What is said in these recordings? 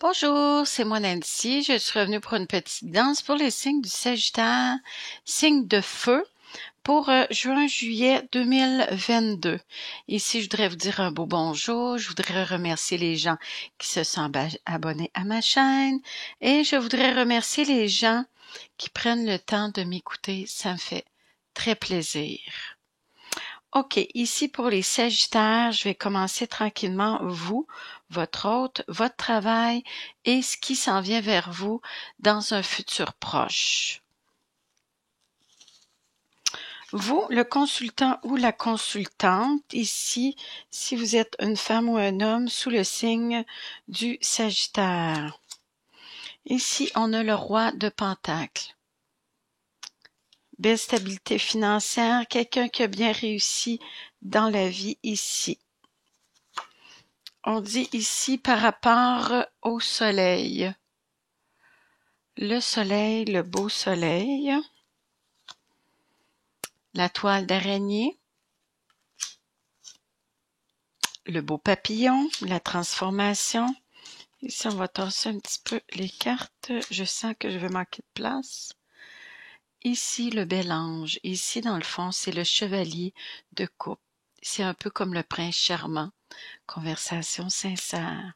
Bonjour, c'est moi Nancy. Je suis revenue pour une petite danse pour les signes du Sagittaire, signe de feu, pour juin-juillet 2022. Ici, je voudrais vous dire un beau bonjour. Je voudrais remercier les gens qui se sont abonnés à ma chaîne et je voudrais remercier les gens qui prennent le temps de m'écouter. Ça me fait très plaisir. OK, ici pour les Sagittaires, je vais commencer tranquillement, vous, votre hôte, votre travail et ce qui s'en vient vers vous dans un futur proche. Vous, le consultant ou la consultante, ici, si vous êtes une femme ou un homme, sous le signe du Sagittaire. Ici, on a le roi de Pentacles. Belle stabilité financière, quelqu'un qui a bien réussi dans la vie ici. On dit ici par rapport au soleil. Le soleil, le beau soleil. La toile d'araignée. Le beau papillon, la transformation. Ici, on va tasser un petit peu les cartes. Je sens que je vais manquer de place. Ici, le bel ange. Ici, dans le fond, c'est le chevalier de coupe. C'est un peu comme le prince charmant. Conversation sincère.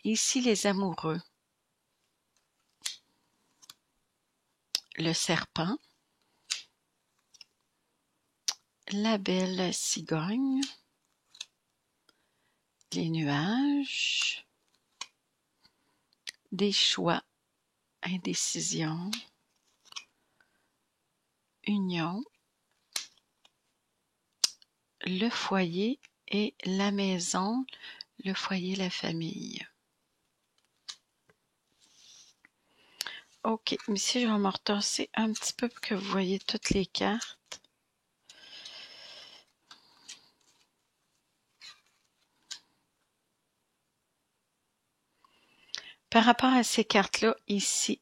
Ici, les amoureux. Le serpent. La belle cigogne. Les nuages. Des choix. Indécision. Union. Le foyer et la maison. Le foyer, la famille. OK, ici, je vais me retasser un petit peu pour que vous voyez toutes les cartes. Par rapport à ces cartes-là, ici,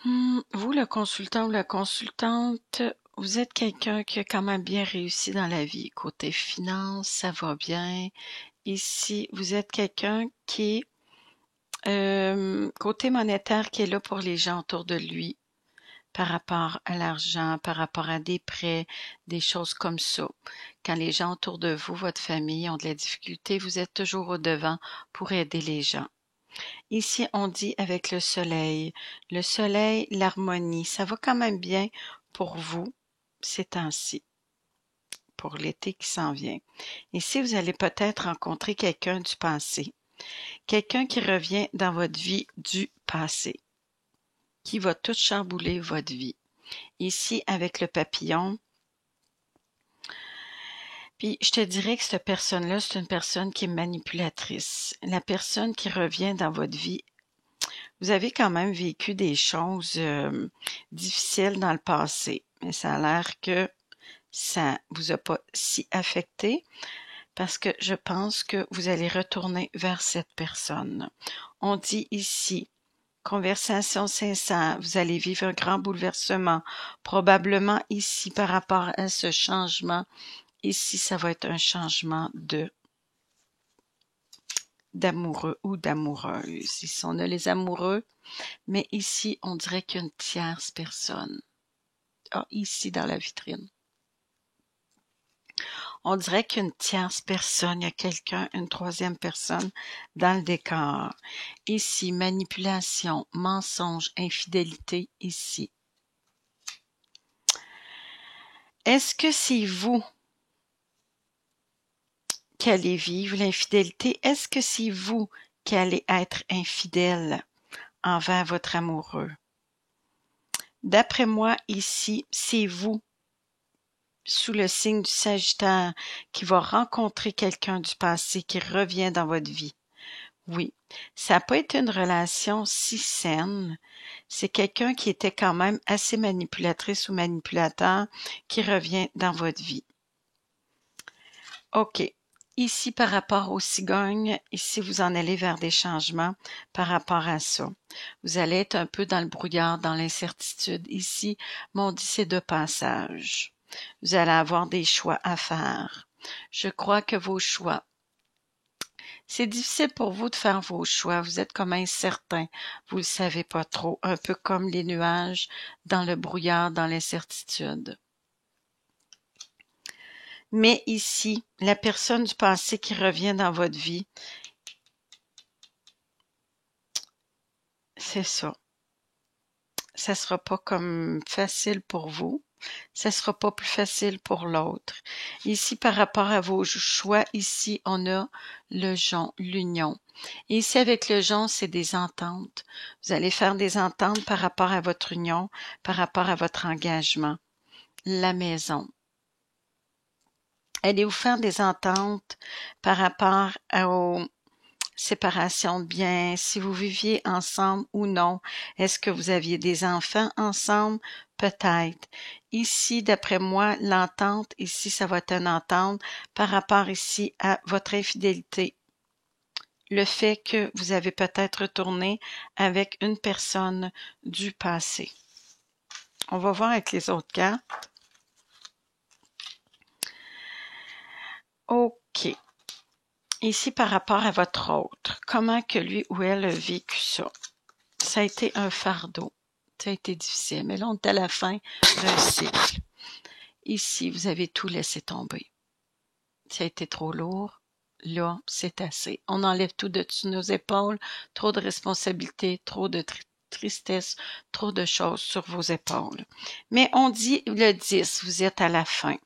vous, le consultant ou la consultante, vous êtes quelqu'un qui a quand même bien réussi dans la vie. Côté finance, ça va bien. Ici, vous êtes quelqu'un qui côté monétaire, qui est là pour les gens autour de lui, par rapport à l'argent, par rapport à des prêts, des choses comme ça. Quand les gens autour de vous, votre famille, ont de la difficulté, vous êtes toujours au devant pour aider les gens. Ici, on dit avec le soleil, l'harmonie, ça va quand même bien pour vous ces temps-ci, pour l'été qui s'en vient. Ici, vous allez peut-être rencontrer quelqu'un du passé, quelqu'un qui revient dans votre vie du passé, qui va tout chambouler votre vie. Ici, avec le papillon, puis je te dirais que cette personne-là, c'est une personne qui est manipulatrice. La personne qui revient dans votre vie, vous avez quand même vécu des choses difficiles dans le passé, mais ça a l'air que ça vous a pas si affecté parce que je pense que vous allez retourner vers cette personne. On dit ici, conversation sincère, vous allez vivre un grand bouleversement, probablement ici par rapport à ce changement. Ici, ça va être un changement d'amoureux ou d'amoureuse. Ici, on a les amoureux, mais ici, on dirait qu'il y a une tierce personne. Ah, ici, dans la vitrine. On dirait qu'il y a une tierce personne, il y a quelqu'un, une troisième personne dans le décor. Ici, manipulation, mensonge, infidélité, ici. Est-ce que c'est vous qui allez vivre l'infidélité? Est-ce que c'est vous qui allez être infidèle envers votre amoureux? D'après moi, ici, c'est vous, sous le signe du Sagittaire, qui va rencontrer quelqu'un du passé qui revient dans votre vie. Oui, ça n'a pas été une relation si saine. C'est quelqu'un qui était quand même assez manipulatrice ou manipulateur qui revient dans votre vie. OK. Ici, par rapport aux cigognes, ici, vous en allez vers des changements par rapport à ça. Vous allez être un peu dans le brouillard, dans l'incertitude. Ici, mais on dit c'est de passage. Vous allez avoir des choix à faire. Je crois que vos choix. C'est difficile pour vous de faire vos choix. Vous êtes comme incertain. Vous ne le savez pas trop. Un peu comme les nuages dans le brouillard, dans l'incertitude. Mais ici, la personne du passé qui revient dans votre vie, c'est ça. Ça sera pas comme facile pour vous. Ça sera pas plus facile pour l'autre. Ici, par rapport à vos choix, ici, on a le jonc, l'union. Et ici, avec le jonc, c'est des ententes. Vous allez faire des ententes par rapport à votre union, par rapport à votre engagement. La maison. Allez-vous faire des ententes par rapport aux séparation de biens, si vous viviez ensemble ou non. Est-ce que vous aviez des enfants ensemble? Peut-être. Ici, d'après moi, l'entente, ici, ça va être une entente par rapport ici à votre infidélité. Le fait que vous avez peut-être retourné avec une personne du passé. On va voir avec les autres cartes. OK. Ici, par rapport à votre autre, comment que lui ou elle a vécu ça? Ça a été un fardeau. Ça a été difficile. Mais là, on est à la fin d'un cycle. Ici, vous avez tout laissé tomber. Ça a été trop lourd. Là, c'est assez. On enlève tout de dessus nos épaules. Trop de responsabilités, trop de tristesse, trop de choses sur vos épaules. Mais on dit le 10, vous êtes à la fin.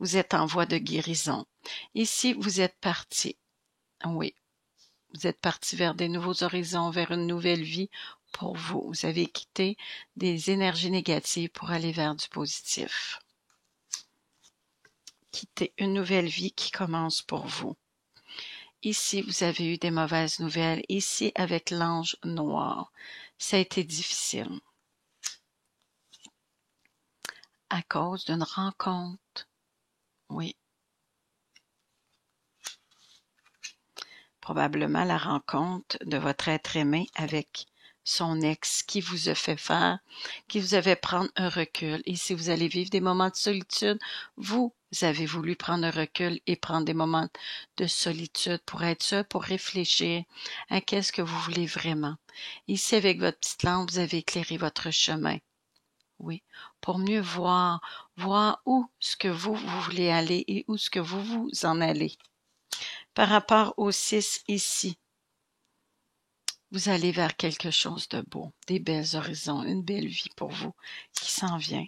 Vous êtes en voie de guérison. Ici, vous êtes parti. Oui. Vous êtes parti vers des nouveaux horizons, vers une nouvelle vie pour vous. Vous avez quitté des énergies négatives pour aller vers du positif. Quittez une nouvelle vie qui commence pour vous. Ici, vous avez eu des mauvaises nouvelles. Ici, avec l'ange noir, ça a été difficile. À cause d'une rencontre. Oui. Probablement la rencontre de votre être aimé avec son ex qui vous a fait faire, qui vous avait prendre un recul. Et si vous allez vivre des moments de solitude, vous avez voulu prendre un recul et prendre des moments de solitude pour être seul, pour réfléchir à qu'est-ce que vous voulez vraiment. Ici, avec votre petite lampe, vous avez éclairé votre chemin. Oui, pour mieux voir où ce que vous voulez aller et où ce que vous en allez. Par rapport au 6 ici, vous allez vers quelque chose de beau, des belles horizons, une belle vie pour vous qui s'en vient.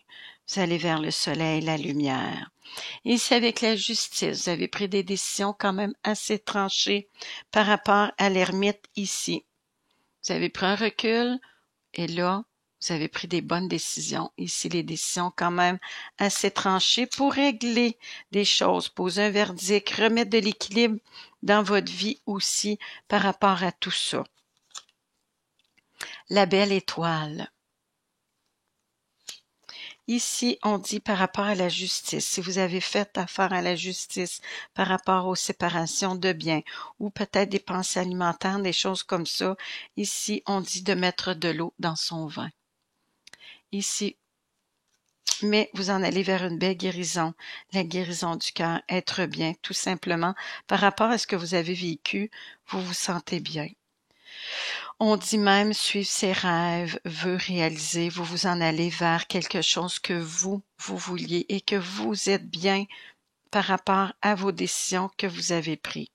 Vous allez vers le soleil, la lumière. Et ici, avec la justice, vous avez pris des décisions quand même assez tranchées par rapport à l'ermite ici. Vous avez pris un recul et là, vous avez pris des bonnes décisions. Ici, les décisions quand même assez tranchées pour régler des choses, poser un verdict, remettre de l'équilibre dans votre vie aussi par rapport à tout ça. La belle étoile. Ici, on dit par rapport à la justice, si vous avez fait affaire à la justice par rapport aux séparations de biens ou peut-être des pensées alimentaires, des choses comme ça, ici, on dit de mettre de l'eau dans son vin. Ici, mais vous en allez vers une belle guérison, la guérison du cœur, être bien, tout simplement, par rapport à ce que vous avez vécu, vous vous sentez bien. On dit même suivre ses rêves, veut réaliser, vous vous en allez vers quelque chose que vous vouliez et que vous êtes bien par rapport à vos décisions que vous avez prises.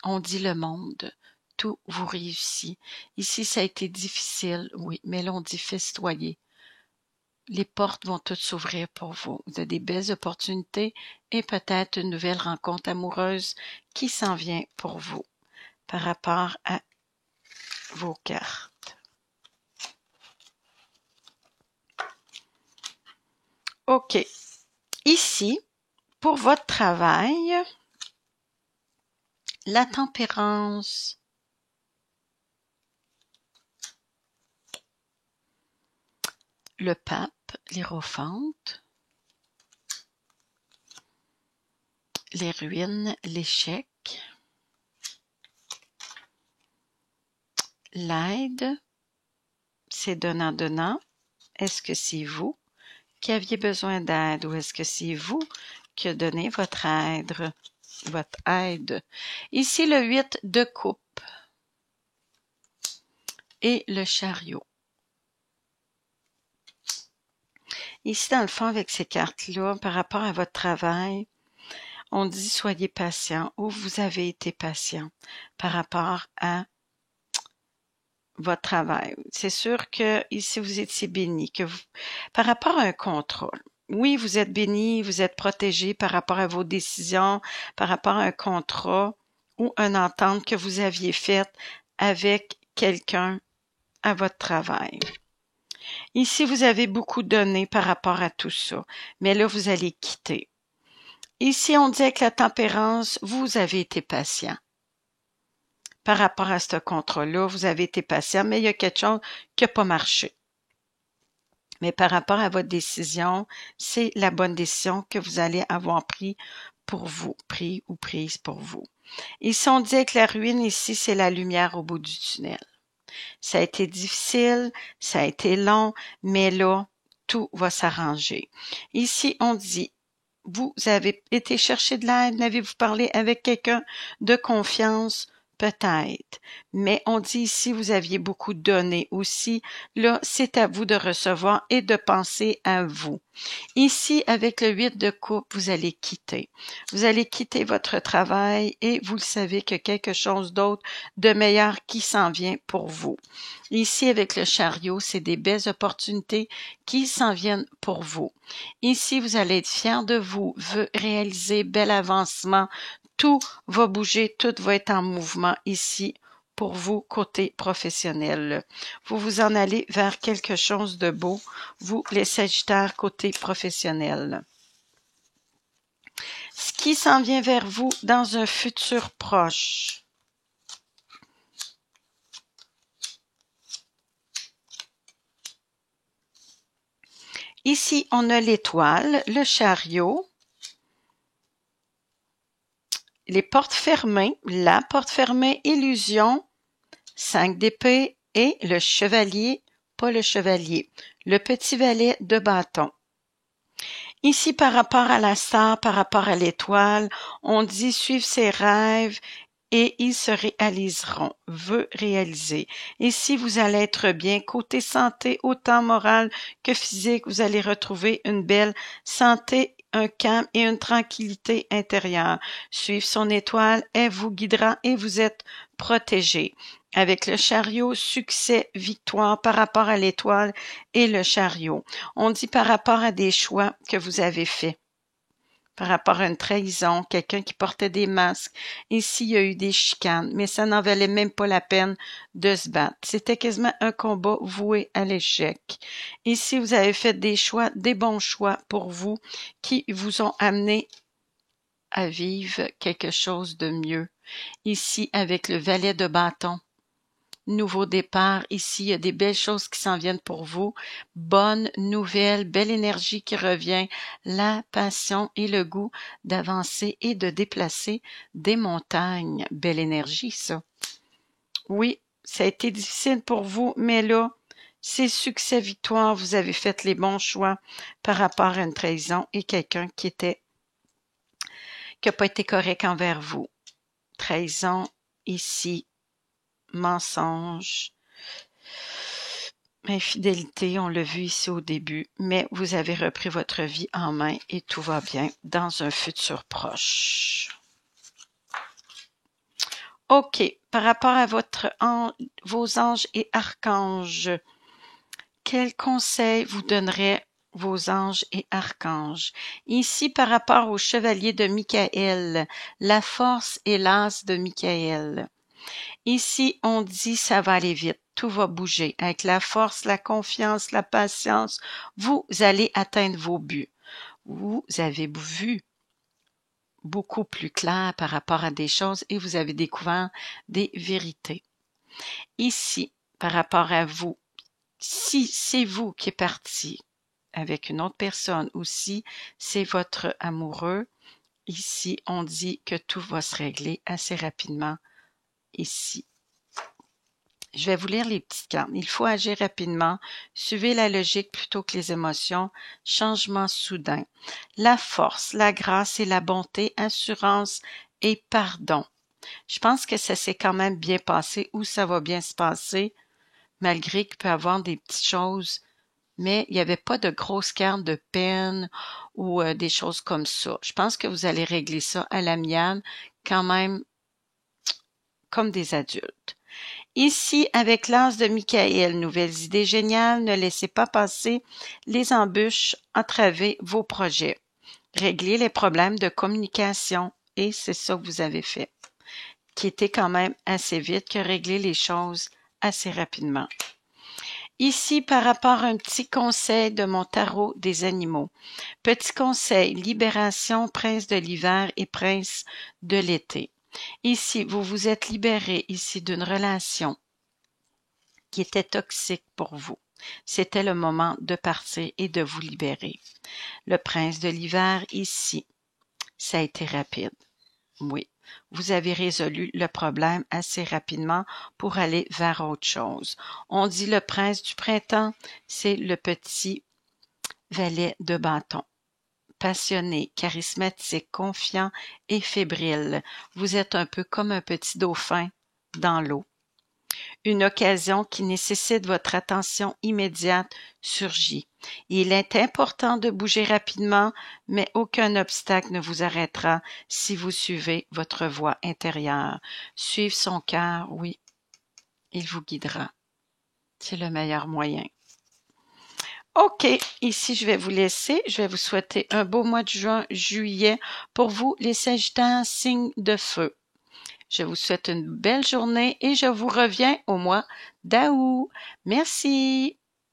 On dit le monde, tout vous réussit. Ici, ça a été difficile, oui, mais là, on dit festoyer. Les portes vont toutes s'ouvrir pour vous. Vous avez des belles opportunités et peut-être une nouvelle rencontre amoureuse qui s'en vient pour vous par rapport à vos cartes. OK. Ici, pour votre travail, la tempérance. Le pape, l'hiérophante, les ruines, l'échec, l'aide, c'est donnant-donnant. Est-ce que c'est vous qui aviez besoin d'aide ou est-ce que c'est vous qui a donné votre aide. Votre aide. Ici, le 8 de coupe et le chariot. Ici, dans le fond, avec ces cartes-là, par rapport à votre travail, on dit soyez patient ou vous avez été patient par rapport à votre travail. C'est sûr que ici, vous étiez béni, que vous, par rapport à un contrôle. Oui, vous êtes béni, vous êtes protégé par rapport à vos décisions, par rapport à un contrat ou une entente que vous aviez faite avec quelqu'un à votre travail. Ici, vous avez beaucoup donné par rapport à tout ça, mais là, vous allez quitter. Ici, on dit que la tempérance, vous avez été patient. Par rapport à ce contrat-là, vous avez été patient, mais il y a quelque chose qui n'a pas marché. Mais par rapport à votre décision, c'est la bonne décision que vous allez avoir prise pour vous, prise ou prise pour vous. Ici, on dit que la ruine, ici, c'est la lumière au bout du tunnel. Ça a été difficile, ça a été long, mais là, tout va s'arranger. Ici, on dit, vous avez été chercher de l'aide, n'avez-vous parlé avec quelqu'un de confiance? Peut-être. Mais on dit ici, vous aviez beaucoup donné aussi. Là, c'est à vous de recevoir et de penser à vous. Ici, avec le 8 de coupe, vous allez quitter. Vous allez quitter votre travail et vous le savez que quelque chose d'autre de meilleur qui s'en vient pour vous. Ici, avec le chariot, c'est des belles opportunités qui s'en viennent pour vous. Ici, vous allez être fiers de vous, réaliser bel avancement. Tout va bouger, tout va être en mouvement ici pour vous côté professionnel. Vous vous en allez vers quelque chose de beau, vous les Sagittaires côté professionnel. Ce qui s'en vient vers vous dans un futur proche. Ici, on a l'étoile, le chariot, les portes fermées, la porte fermée, illusion, 5 d'épée et le chevalier, pas le chevalier, le petit valet de bâton. Ici, par rapport à la star, par rapport à l'étoile, on dit suivre ses rêves et ils se réaliseront, veut réaliser. Ici, vous allez être bien. Côté santé, autant morale que physique, vous allez retrouver une belle santé, un calme et une tranquillité intérieure. Suivre son étoile, elle vous guidera et vous êtes protégé. Avec le chariot, succès, victoire par rapport à l'étoile et le chariot. On dit par rapport à des choix que vous avez faits. Par rapport à une trahison, quelqu'un qui portait des masques. Ici, il y a eu des chicanes, mais ça n'en valait même pas la peine de se battre. C'était quasiment un combat voué à l'échec. Ici, vous avez fait des choix, des bons choix pour vous, qui vous ont amené à vivre quelque chose de mieux. Ici, avec le valet de bâton. Nouveau départ, ici, il y a des belles choses qui s'en viennent pour vous. Bonne nouvelle, belle énergie qui revient, la passion et le goût d'avancer et de déplacer des montagnes. Belle énergie, ça. Oui, ça a été difficile pour vous, mais là, c'est succès, victoire. Vous avez fait les bons choix par rapport à une trahison et quelqu'un qui n'a pas été correct envers vous. Trahison, ici, mensonge, infidélité, on l'a vu ici au début, mais vous avez repris votre vie en main et tout va bien dans un futur proche. OK, par rapport à vos anges et archanges, quels conseils vous donneraient vos anges et archanges? Ici, par rapport au chevalier de Michael, la force et l'as de Michael. Ici, on dit ça va aller vite, tout va bouger. Avec la force, la confiance, la patience, vous allez atteindre vos buts. Vous avez vu beaucoup plus clair par rapport à des choses et vous avez découvert des vérités. Ici, par rapport à vous, si c'est vous qui êtes parti avec une autre personne ou si c'est votre amoureux, ici, on dit que tout va se régler assez rapidement ici. Je vais vous lire les petites cartes. Il faut agir rapidement. Suivez la logique plutôt que les émotions. Changement soudain. La force, la grâce et la bonté, assurance et pardon. Je pense que ça s'est quand même bien passé ou ça va bien se passer, malgré qu'il peut y avoir des petites choses, mais il n'y avait pas de grosses cartes de peine ou des choses comme ça. Je pense que vous allez régler ça à l'amiable, quand même comme des adultes. Ici, avec l'as de Michael, nouvelles idées géniales, ne laissez pas passer les embûches, entravez vos projets. Réglez les problèmes de communication, et c'est ça que vous avez fait, qui était quand même assez vite, que régler les choses assez rapidement. Ici, par rapport à un petit conseil de mon tarot des animaux. Petit conseil, libération, prince de l'hiver et prince de l'été. Ici, vous vous êtes libéré ici d'une relation qui était toxique pour vous. C'était le moment de partir et de vous libérer. Le prince de l'hiver ici, ça a été rapide. Oui, vous avez résolu le problème assez rapidement pour aller vers autre chose. On dit le prince du printemps, c'est le petit valet de bâton. Passionné, charismatique, confiant et fébrile. Vous êtes un peu comme un petit dauphin dans l'eau. Une occasion qui nécessite votre attention immédiate surgit. Il est important de bouger rapidement, mais aucun obstacle ne vous arrêtera si vous suivez votre voie intérieure. Suivre son cœur, oui, il vous guidera. C'est le meilleur moyen. OK, ici je vais vous laisser. Je vais vous souhaiter un beau mois de juin, juillet pour vous, les Sagittaires, signes de feu. Je vous souhaite une belle journée et je vous reviens au mois d'août. Merci.